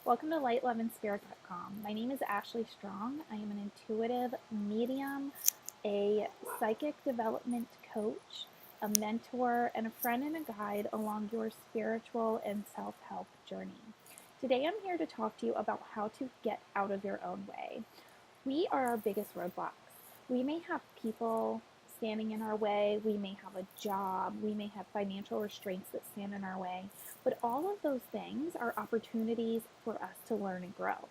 Welcome to lightloveandspirit.com. My name is Ashley Strong. I am an intuitive medium, a psychic development coach, a mentor, and a friend and a guide along your spiritual and self-help journey. Today I'm here to talk to you about how to get out of your own way. We are our biggest roadblocks. We may have people standing in our way, we may have a job, we may have financial restraints that stand in our way, but all of those things are opportunities for us to learn and grow.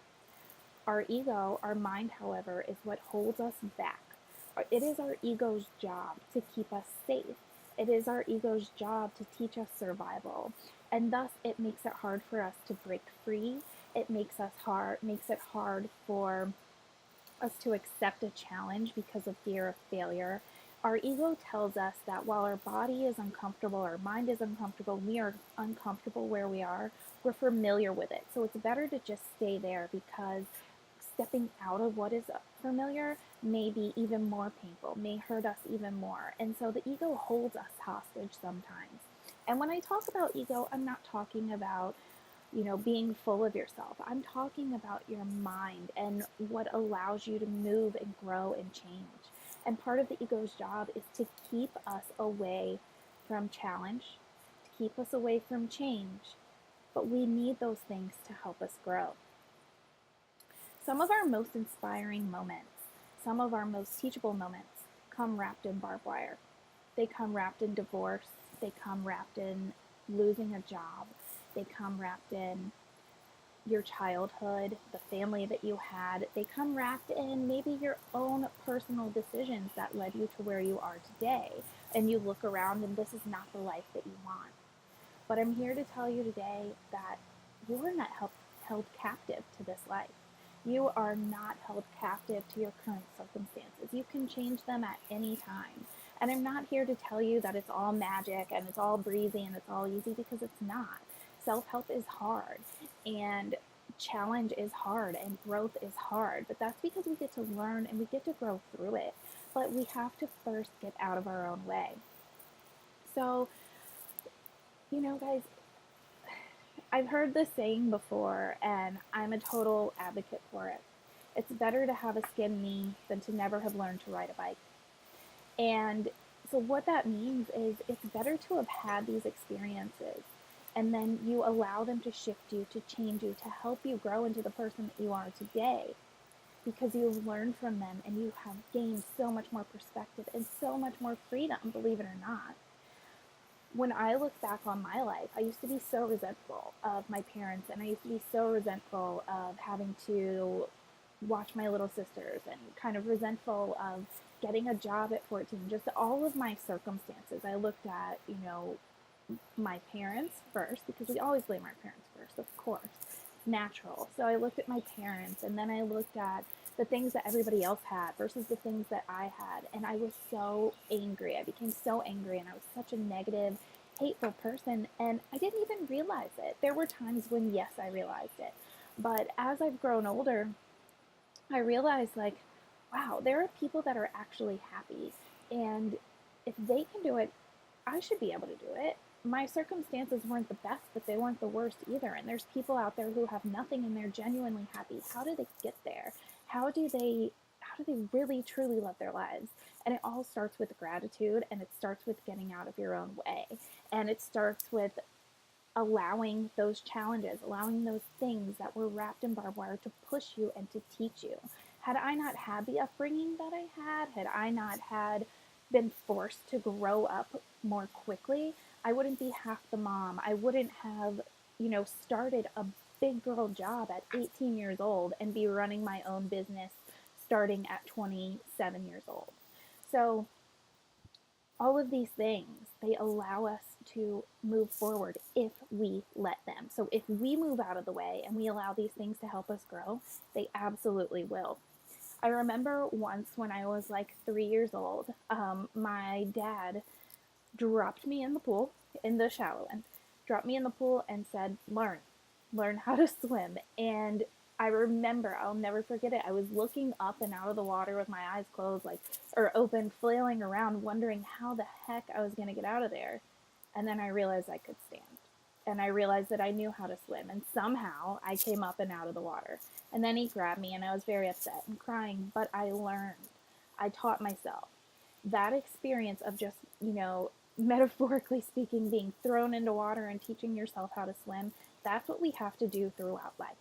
Our ego, our mind, however, is what holds us back. It is our ego's job to keep us safe. It is our ego's job to teach us survival. And thus it makes it hard for us to break free. It makes it hard for us to accept a challenge because of fear of failure. Our ego tells us that while our body is uncomfortable, our mind is uncomfortable, we are uncomfortable where we are, we're familiar with it. So it's better to just stay there because stepping out of what is familiar may be even more painful, may hurt us even more. And so the ego holds us hostage sometimes. And when I talk about ego, I'm not talking about being full of yourself. I'm talking about your mind and what allows you to move and grow and change. And part of the ego's job is to keep us away from challenge, to keep us away from change. But we need those things to help us grow. Some of our most inspiring moments, some of our most teachable moments come wrapped in barbed wire. They come wrapped in divorce. They come wrapped in losing a job. They come wrapped in your childhood, the family that you had. They come wrapped in maybe your own personal decisions that led you to where you are today. And you look around and this is not the life that you want. But I'm here to tell you today that you are not held captive to this life. You are not held captive to your current circumstances. You can change them at any time. And I'm not here to tell you that it's all magic and it's all breezy and it's all easy, because it's not. Self-help is hard and challenge is hard and growth is hard, but that's because we get to learn and we get to grow through it. But we have to first get out of our own way. So, guys, I've heard this saying before, and I'm a total advocate for it. It's better to have a skin knee than to never have learned to ride a bike. And so, what that means is it's better to have had these experiences, and then you allow them to shift you, to change you, to help you grow into the person that you are today, because you've learned from them and you have gained so much more perspective and so much more freedom, believe it or not. When I look back on my life, I used to be so resentful of my parents, and I used to be so resentful of having to watch my little sisters, and kind of resentful of getting a job at 14, just all of my circumstances. I looked at, my parents first, because we always blame our parents first, of course. It's natural. So I looked at my parents, and then I looked at the things that everybody else had versus the things that I had. And I was so angry. I became so angry, and I was such a negative, hateful person. And I didn't even realize it. There were times when, yes, I realized it. But as I've grown older, I realized, like, wow, there are people that are actually happy. And if they can do it, I should be able to do it. My circumstances weren't the best, but they weren't the worst either. And there's people out there who have nothing and they're genuinely happy. How did they get there? How do they really truly love their lives? And it all starts with gratitude, and it starts with getting out of your own way. And it starts with allowing those challenges, allowing those things that were wrapped in barbed wire to push you and to teach you. Had I not had the upbringing that I had I not had been forced to grow up more quickly, I wouldn't be half the mom. I wouldn't have, started a big girl job at 18 years old and be running my own business starting at 27 years old. So all of these things, they allow us to move forward if we let them. So if we move out of the way and we allow these things to help us grow, they absolutely will. I remember once when I was like 3 years old, my dad dropped me in the pool, in the shower, and dropped me in the pool and said, learn how to swim. And I remember, I'll never forget it. I was looking up and out of the water with my eyes closed, like, or open, flailing around, wondering how the heck I was going to get out of there. And then I realized I could stand. And I realized that I knew how to swim, and somehow I came up and out of the water. And then he grabbed me, and I was very upset and crying, but I learned. I taught myself. That experience of just, metaphorically speaking, being thrown into water and teaching yourself how to swim, that's what we have to do throughout life.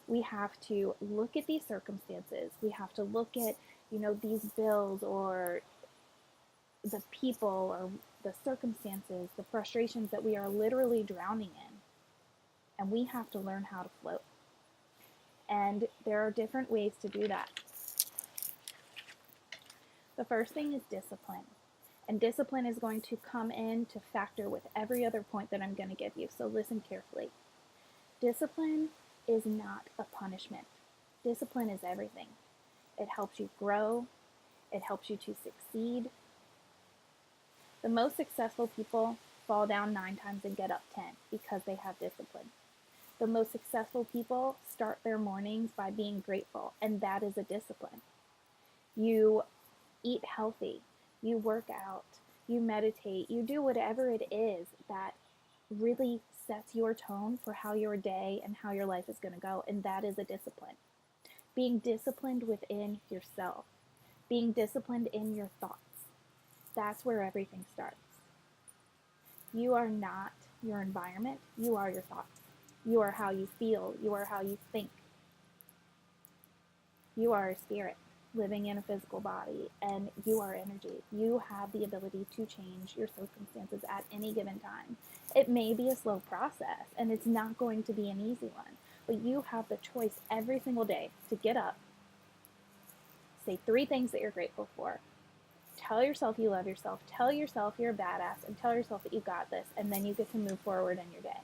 We have to look at these circumstances. We have to look at, these bills or the people or the circumstances, the frustrations that we are literally drowning in. And we have to learn how to float. And there are different ways to do that. The first thing is discipline. And discipline is going to come in to factor with every other point that I'm going to give you. So listen carefully. Discipline is not a punishment. Discipline is everything. It helps you grow. It helps you to succeed. The most successful people fall down 9 times and get up 10 because they have discipline. The most successful people start their mornings by being grateful, and that is a discipline. You eat healthy, you work out, you meditate, you do whatever it is that really sets your tone for how your day and how your life is going to go, and that is a discipline. Being disciplined within yourself, being disciplined in your thoughts, that's where everything starts. You are not your environment, you are your thoughts. You are how you feel, you are how you think. You are a spirit living in a physical body, and you are energy. You have the ability to change your circumstances at any given time. It may be a slow process, and it's not going to be an easy one, but you have the choice every single day to get up, say 3 things that you're grateful for, tell yourself you love yourself, tell yourself you're a badass, and tell yourself that you got this, and then you get to move forward in your day.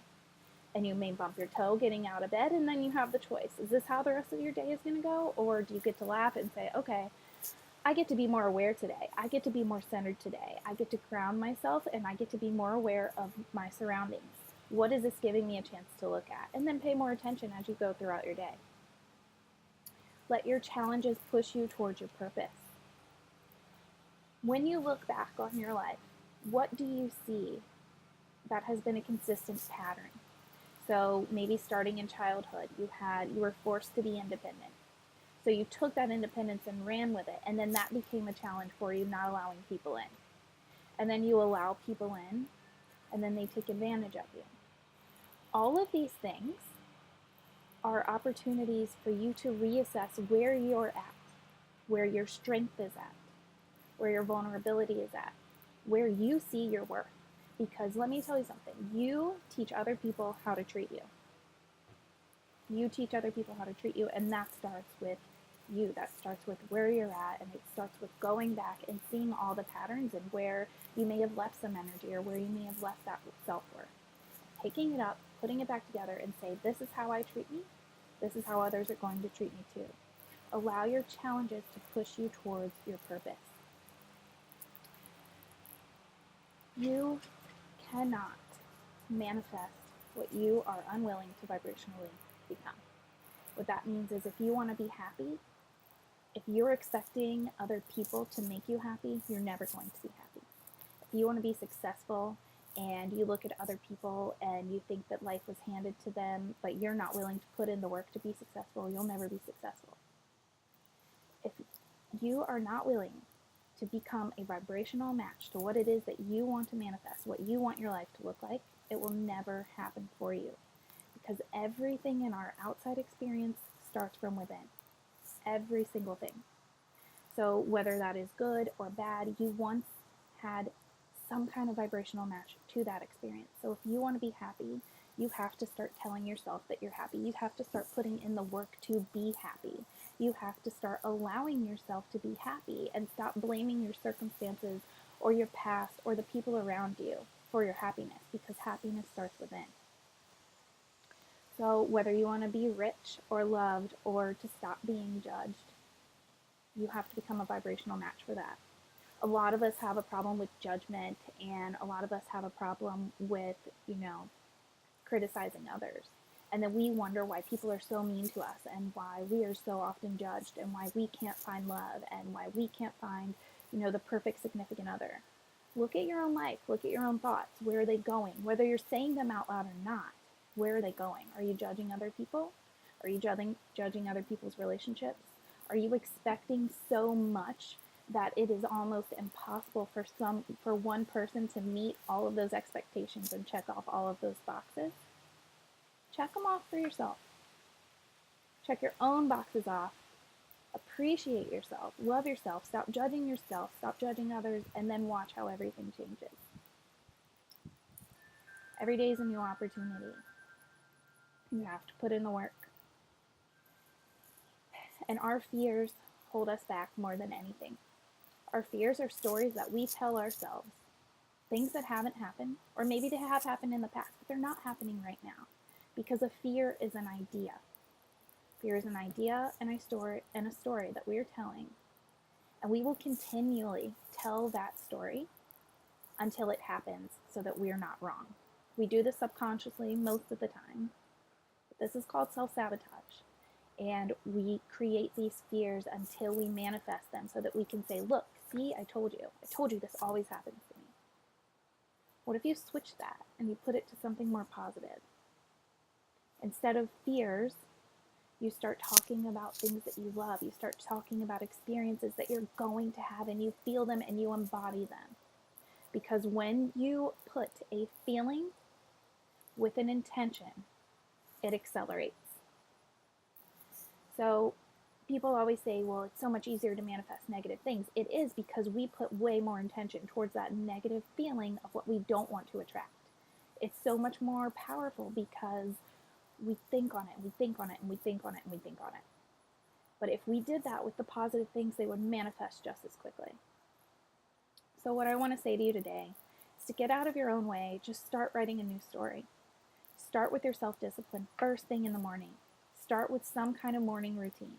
And you may bump your toe getting out of bed, and then you have the choice. Is this how the rest of your day is going to go? Or do you get to laugh and say, okay, I get to be more aware today. I get to be more centered today. I get to ground myself, and I get to be more aware of my surroundings. What is this giving me a chance to look at? And then pay more attention as you go throughout your day. Let your challenges push you towards your purpose. When you look back on your life, what do you see that has been a consistent pattern? So maybe starting in childhood, you were forced to be independent. So you took that independence and ran with it, and then that became a challenge for you, not allowing people in. And then you allow people in, and then they take advantage of you. All of these things are opportunities for you to reassess where you're at, where your strength is at, where your vulnerability is at, where you see your worth. Because let me tell you something, you teach other people how to treat you. You teach other people how to treat you, and that starts with you. That starts with where you're at, and it starts with going back and seeing all the patterns and where you may have left some energy or where you may have left that self-worth. Picking it up, putting it back together, and say, this is how I treat me. This is how others are going to treat me too. Allow your challenges to push you towards your purpose. You cannot manifest what you are unwilling to vibrationally become. What that means is if you want to be happy, if you're expecting other people to make you happy, you're never going to be happy. If you want to be successful and you look at other people and you think that life was handed to them, but you're not willing to put in the work to be successful, you'll never be successful. If you are not willing to become a vibrational match to what it is that you want to manifest, what you want your life to look like, it will never happen for you. Because everything in our outside experience starts from within. Every single thing. So whether that is good or bad, you once had some kind of vibrational match to that experience. So if you want to be happy, you have to start telling yourself that you're happy. You have to start putting in the work to be happy. You have to start allowing yourself to be happy and stop blaming your circumstances or your past or the people around you for your happiness, because happiness starts within. So whether you want to be rich or loved or to stop being judged, you have to become a vibrational match for that. A lot of us have a problem with judgment, and a lot of us have a problem with, criticizing others. And then we wonder why people are so mean to us, and why we are so often judged, and why we can't find love, and why we can't find, the perfect significant other. Look at your own life. Look at your own thoughts. Where are they going? Whether you're saying them out loud or not, where are they going? Are you judging other people? Are you judging other people's relationships? Are you expecting so much that it is almost impossible for one person to meet all of those expectations and check off all of those boxes? Check them off for yourself. Check your own boxes off. Appreciate yourself. Love yourself. Stop judging yourself. Stop judging others, and then watch how everything changes. Every day is a new opportunity. You have to put in the work. And our fears hold us back more than anything. Our fears are stories that we tell ourselves, things that haven't happened, or maybe they have happened in the past, but they're not happening right now, because a fear is an idea. Fear is an idea and a story that we are telling, and we will continually tell that story until it happens so that we're not wrong. We do this subconsciously most of the time. But this is called self-sabotage. And we create these fears until we manifest them so that we can say, look, see, I told you this always happens to me. What if you switch that and you put it to something more positive? Instead of fears, you start talking about things that you love. You start talking about experiences that you're going to have, and you feel them and you embody them. Because when you put a feeling with an intention, it accelerates. So people always say, well, it's so much easier to manifest negative things. It is, because we put way more intention towards that negative feeling of what we don't want to attract. It's so much more powerful because we think on it, we think on it, and we think on it, and we think on it. But if we did that with the positive things, they would manifest just as quickly. So what I want to say to you today is to get out of your own way. Just start writing a new story. Start with your self-discipline first thing in the morning. Start with some kind of morning routine,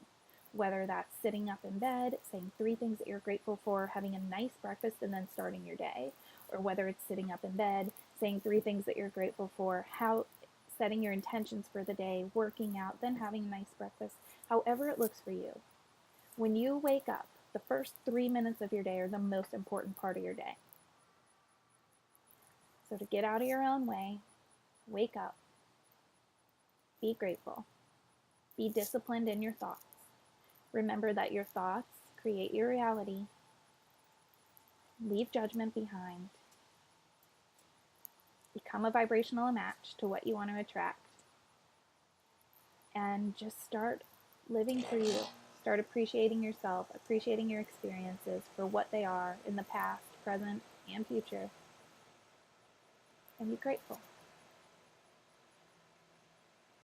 whether that's sitting up in bed, saying 3 things that you're grateful for, having a nice breakfast, and then starting your day, or whether it's sitting up in bed, saying 3 things that you're grateful for, setting your intentions for the day, working out, then having a nice breakfast, however it looks for you. When you wake up, the first 3 minutes of your day are the most important part of your day. So to get out of your own way, wake up, be grateful, be disciplined in your thoughts. Remember that your thoughts create your reality. Leave judgment behind. Become a vibrational match to what you want to attract. And just start living for you. Start appreciating yourself, appreciating your experiences for what they are in the past, present, and future. And be grateful.